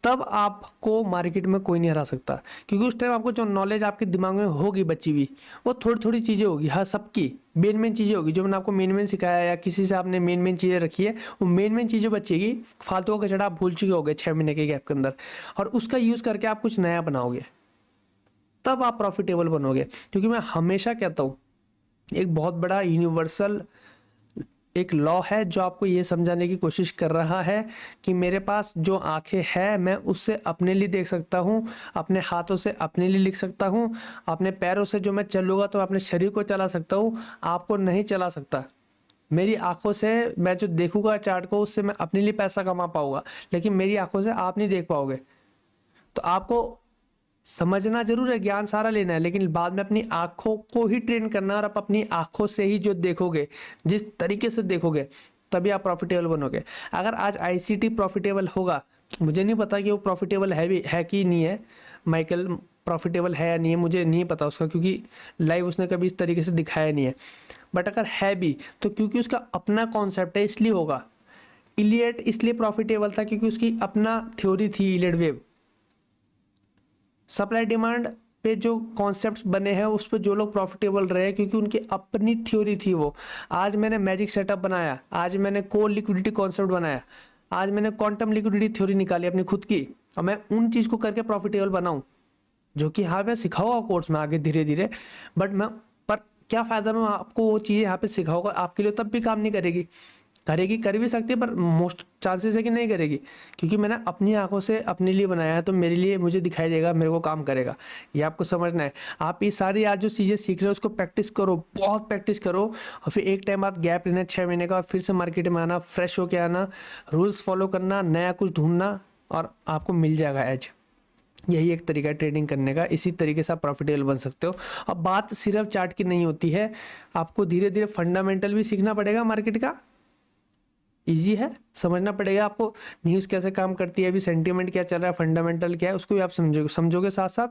A: तब आपको मार्केट में कोई नहीं हरा सकता, क्योंकि उस टाइम आपको जो नॉलेज आपके दिमाग में होगी बची हुई, वो थोड़ी थोड़ी चीज़ें होगी, हर सबकी मेन चीज़ें होगी, जो मैंने आपको मेन सिखाया, या किसी से आपने मेन चीज़ें रखी है, वो मेन चीज़ें बचेगी। फालतू का कचड़ा आप भूल चुके होगे 6 महीने के गैप के अंदर, और उसका यूज़ करके आप कुछ नया बनाओगे, तब आप प्रॉफिटेबल बनोगे। क्योंकि मैं हमेशा कहता हूँ, एक बहुत बड़ा यूनिवर्सल एक लॉ है जो आपको ये समझाने की कोशिश कर रहा है कि मेरे पास जो आंखें हैं, मैं उससे अपने लिए देख सकता हूँ, अपने हाथों से अपने लिए लिख सकता हूँ, अपने पैरों से जो मैं चलूँगा तो अपने शरीर को चला सकता हूँ, आपको नहीं चला सकता। मेरी आंखों से मैं जो देखूंगा चार्ट को, उससे मैं अपने लिए पैसा कमा पाऊंगा, लेकिन मेरी आंखों से आप नहीं देख पाओगे। तो आपको समझना जरूर है, ज्ञान सारा लेना है, लेकिन बाद में अपनी आंखों को ही ट्रेन करना, और आप अपनी आंखों से ही जो देखोगे, जिस तरीके से देखोगे, तभी आप प्रॉफिटेबल बनोगे। अगर आज आईसीटी प्रॉफिटेबल होगा, मुझे नहीं पता कि वो प्रॉफिटेबल है कि नहीं है, माइकल प्रॉफिटेबल है या नहीं है, मुझे नहीं पता उसका, क्योंकि लाइव उसने कभी इस तरीके से दिखाया नहीं है। बट अगर है भी तो क्योंकि उसका अपना कॉन्सेप्ट है, इसलिए होगा। इलियट इसलिए प्रॉफिटेबल था क्योंकि उसकी अपना थ्योरी थी, इलियट वेव। सप्लाई डिमांड पे जो कॉन्सेप्ट्स बने हैं, उस पर जो लोग प्रॉफिटेबल रहे, क्योंकि उनकी अपनी थ्योरी थी वो। आज मैंने मैजिक सेटअप बनाया, आज मैंने कोर लिक्विडिटी कॉन्सेप्ट बनाया, आज मैंने क्वांटम लिक्विडिटी थ्योरी निकाली अपनी खुद की, और मैं उन चीज़ को करके प्रॉफिटेबल बनाऊं, जो कि हाँ मैं सिखाऊंगा कोर्स में आगे धीरे धीरे। बट मैं, पर क्या फ़ायदा, मैं आपको वो चीज़ें यहाँ पे सिखाऊंगा, आपके लिए तब भी काम नहीं करेगी। करेगी, कर भी सकती है, पर मोस्ट चांसेस है कि नहीं करेगी, क्योंकि मैंने अपनी आंखों से अपने लिए बनाया है, तो मेरे लिए, मुझे दिखाई देगा, मेरे को काम करेगा। ये आपको समझना है। आप ये सारी आज जो चीज़ें सीख रहे हो उसको प्रैक्टिस करो, बहुत प्रैक्टिस करो, और फिर एक टाइम बाद गैप लेना 6 महीने का, और फिर से मार्केट में आना, फ्रेश होके आना, रूल्स फॉलो करना, नया कुछ ढूंढना, और आपको मिल जाएगा एज। यही एक तरीका है ट्रेडिंग करने का, इसी तरीके से आप प्रॉफिटेबल बन सकते हो। अब बात सिर्फ चार्ट की नहीं होती है, आपको धीरे धीरे फंडामेंटल भी सीखना पड़ेगा मार्केट का। इजी है, समझना पड़ेगा आपको न्यूज़ कैसे काम करती है, अभी सेंटीमेंट क्या चल रहा है, फंडामेंटल क्या है, उसको भी आप समझोगे साथ साथ।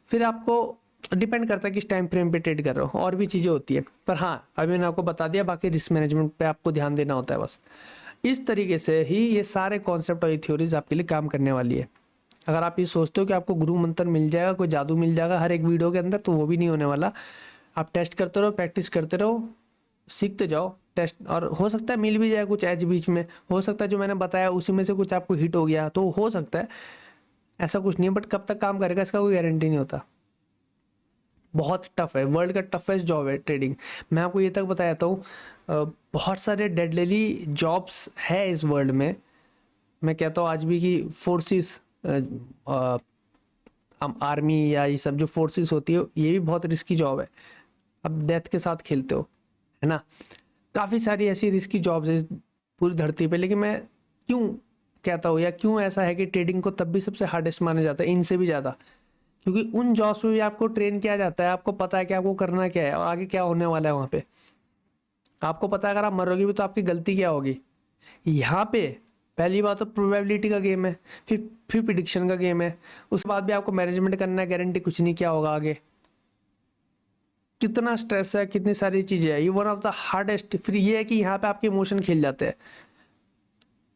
A: फिर आपको डिपेंड करता है किस टाइम फ्रेम पे ट्रेड कर रहे हो, और भी चीज़ें होती है। पर हाँ, अभी मैंने आपको बता दिया, बाकी रिस्क मैनेजमेंट पे आपको ध्यान देना होता है बस। इस तरीके से ही ये सारे कॉन्सेप्ट और ये थ्योरीज आपके लिए काम करने वाली है। अगर आप ये सोचते हो कि आपको गुरु मंत्र मिल जाएगा, कोई जादू मिल जाएगा हर एक वीडियो के अंदर, तो वो भी नहीं होने वाला। आप टेस्ट करते रहो, प्रैक्टिस करते रहो, सीखते जाओ टेस्ट, और हो सकता है मिल भी जाए कुछ एज बीच में, हो सकता है जो मैंने बताया उसी में से कुछ आपको हिट हो गया, तो हो सकता है, ऐसा कुछ नहीं है। बट कब तक काम करेगा इसका कोई गारंटी नहीं होता। बहुत टफ है, वर्ल्ड का टफेस्ट जॉब है ट्रेडिंग। मैं आपको ये तक बताया हूँ, बहुत सारे डेडली जॉब्स है इस वर्ल्ड में। मैं कहता हूँ आज भी कि फोर्सेस, आर्मी या ये सब जो फोर्सेस होती है, ये भी बहुत रिस्की जॉब है। अब डेथ के साथ खेलते हो, है ना। काफ़ी सारी ऐसी रिस्की जॉब्स है इस पूरी धरती पे, लेकिन मैं क्यों कहता हूँ, या क्यों ऐसा है कि ट्रेडिंग को तब भी सबसे हार्डेस्ट माना जाता है इनसे भी ज़्यादा, क्योंकि उन जॉब्स में भी आपको ट्रेन किया जाता है, आपको पता है कि आपको करना क्या है और आगे क्या होने वाला है वहाँ पे। आपको पता है अगर आप मरोगे भी तो आपकी गलती क्या होगी। यहाँ पे पहली बात तो प्रोबेबिलिटी का गेम है, फिर प्रिडिक्शन का गेम है, उसके बाद भी आपको मैनेजमेंट करना है, गारंटी कुछ नहीं क्या होगा आगे। कितना स्ट्रेस है, कितनी सारी चीज़ें हैं, ये वन ऑफ द हार्डेस्ट। फिर ये है कि यहाँ पे आपके इमोशन खेल जाते हैं।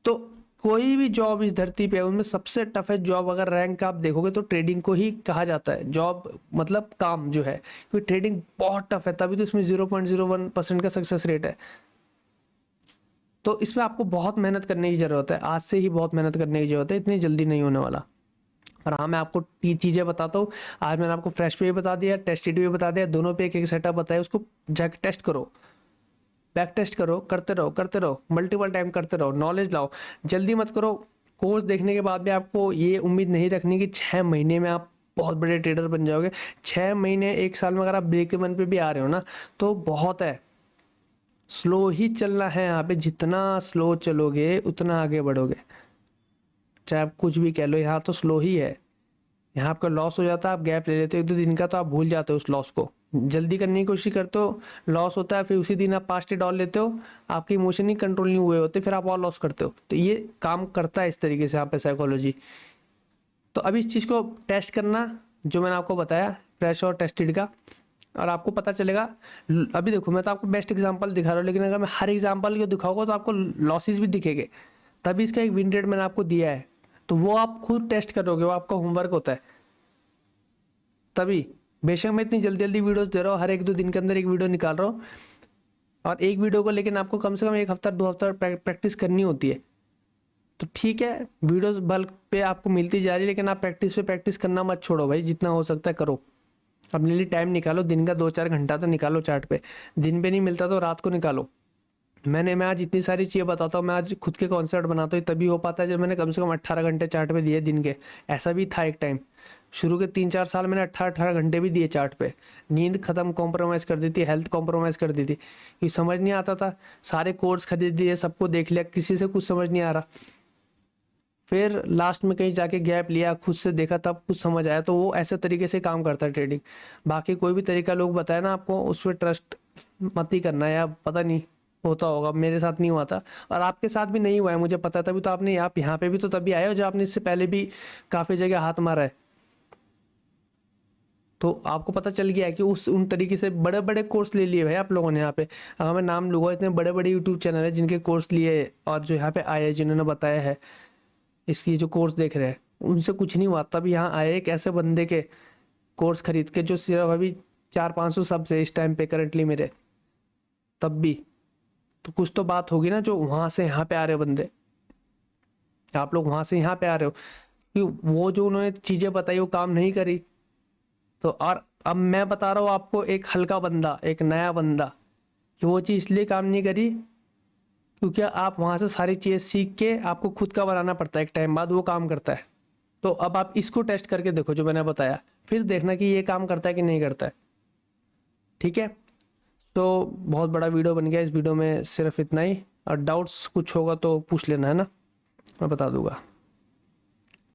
A: तो कोई भी जॉब इस धरती पे है, उनमें सबसे टफेस्ट जॉब अगर रैंक आप देखोगे तो ट्रेडिंग को ही कहा जाता है। जॉब मतलब काम जो है, क्योंकि ट्रेडिंग बहुत टफ है, तभी तो इसमें 0.01% का सक्सेस रेट है। तो इसमें आपको बहुत मेहनत करने की ज़रूरत है, आज से ही बहुत मेहनत करने की ज़रूरत है, इतनी जल्दी नहीं होने वाला। और हाँ, मैं आपको चीज़ें बताता हूँ। आज मैंने आपको फ्रेश पे भी बता दिया, टेस्टेड भी बता दिया, दोनों पे एक एक सेटअप बताया, उसको जाके टेस्ट करो, बैक टेस्ट करो, करते रहो, मल्टीपल टाइम करते रहो, नॉलेज लाओ, जल्दी मत करो। कोर्स देखने के बाद भी आपको ये उम्मीद नहीं रखनी कि 6 महीने में आप बहुत बड़े ट्रेडर बन जाओगे। 6 महीने 1 साल में अगर आप ब्रेक इवन पे भी आ रहे हो ना, तो बहुत है। स्लो ही चलना है यहाँ पे, जितना स्लो चलोगे उतना आगे बढ़ोगे, चाहे आप कुछ भी कह लो। यहाँ तो स्लो ही है, यहाँ आपका लॉस हो जाता है, आप गैप ले लेते हो 1-2 दिन का, तो आप भूल जाते हो उस लॉस को, जल्दी करने की कोशिश करते हो, लॉस होता है, फिर उसी दिन आप 5 डाल लेते हो, आपके इमोशन ही कंट्रोल नहीं हुए होते, फिर आप और लॉस करते हो। तो ये काम करता है इस तरीके से यहाँ पे साइकोलॉजी। तो अभी इस चीज़ को टेस्ट करना, जो मैंने आपको बताया फ्रेश और टेस्टेड का, और आपको पता चलेगा। अभी देखो, मैं तो आपको बेस्ट एग्जांपल दिखा रहा हूँ, लेकिन अगर मैं हर एग्जांपल को दिखाऊंगा तो आपको लॉसेस भी दिखेंगे। तभी इसका एक विन रेट मैंने आपको दिया है, तो वो आप खुद टेस्ट करोगे, वो आपका होमवर्क होता है। तभी बेशक मैं इतनी जल्दी जल्दी वीडियोस दे रहा हूँ, हर 1-2 दिन के अंदर एक वीडियो निकाल रहा हूँ, और एक वीडियो को लेकिन आपको कम से कम 1 हफ्ता 2 हफ्ता प्रैक्टिस करनी होती है। तो ठीक है, वीडियोस बल्क पे आपको मिलती जा रही है, लेकिन आप प्रैक्टिस पे प्रैक्टिस करना मत छोड़ो भाई, जितना हो सकता है करो। अपने लिए टाइम निकालो, दिन का 2-4 घंटा तो निकालो चार्ट पे। दिन पे नहीं मिलता तो रात को निकालो। मैं आज इतनी सारी चीज़ें बताता हूँ, मैं आज खुद के कॉन्सेप्ट बनाता हूँ, तभी हो पाता है जब मैंने कम से कम 18 घंटे चार्ट पे दिए दिन के। ऐसा भी था एक टाइम, शुरू के 3-4 साल मैंने 18-18 घंटे भी दिए चार्ट पे। नींद खत्म, कॉम्प्रोमाइज़ कर दी थी, हेल्थ कॉम्प्रोमाइज़ कर दी थी, क्योंकि समझ नहीं आता था। सारे कोर्स खरीद दिए, सबको देख लिया, किसी से कुछ समझ नहीं आ रहा। फिर लास्ट में कहीं जाके गैप लिया, खुद से देखा, तब कुछ समझ आया। तो वो ऐसे तरीके से काम करता है ट्रेडिंग। बाकी कोई भी तरीका लोग बताए ना आपको, उस पर ट्रस्ट मत ही करना है, या पता नहीं होता होगा, मेरे साथ नहीं हुआ था और आपके साथ भी नहीं हुआ है, मुझे पता है। तभी तो आपने, आप यहाँ पे भी तो तभी आए हो जब आपने इससे पहले भी काफ़ी जगह हाथ मारा है। तो आपको पता चल गया है कि उन तरीके से बड़े बड़े कोर्स ले लिए भाई आप लोगों ने यहाँ पे। अगर मैं नाम लूँगा, इतने बड़े बड़े यूट्यूब चैनल है जिनके कोर्स लिए और जो यहाँ पे आए हैं, जिन्होंने बताया है, इसकी जो कोर्स देख रहे हैं, उनसे कुछ नहीं हुआ, तब यहाँ आए एक ऐसे बंदे के कोर्स खरीद के, जो सिर्फ अभी 400-500 सब से इस टाइम पे करंटली मेरे। तब भी तो कुछ तो बात होगी ना, जो वहाँ से यहाँ पे आ रहे बंदे, आप लोग वहाँ से यहाँ पे आ रहे हो, कि वो जो उन्होंने चीज़ें बताई वो काम नहीं करी। तो और अब मैं बता रहा हूँ आपको, एक हल्का बंदा, एक नया बंदा, कि वो चीज़ इसलिए काम नहीं करी क्योंकि आप वहाँ से सारी चीज़ें सीख के आपको खुद का बनाना पड़ता है, एक टाइम बाद वो काम करता है। तो अब आप इसको टेस्ट करके देखो जो मैंने बताया, फिर देखना कि ये काम करता है कि नहीं करता है। ठीक है, तो बहुत बड़ा वीडियो बन गया, इस वीडियो में सिर्फ इतना ही। और डाउट्स कुछ होगा तो पूछ लेना, है ना, मैं बता दूंगा।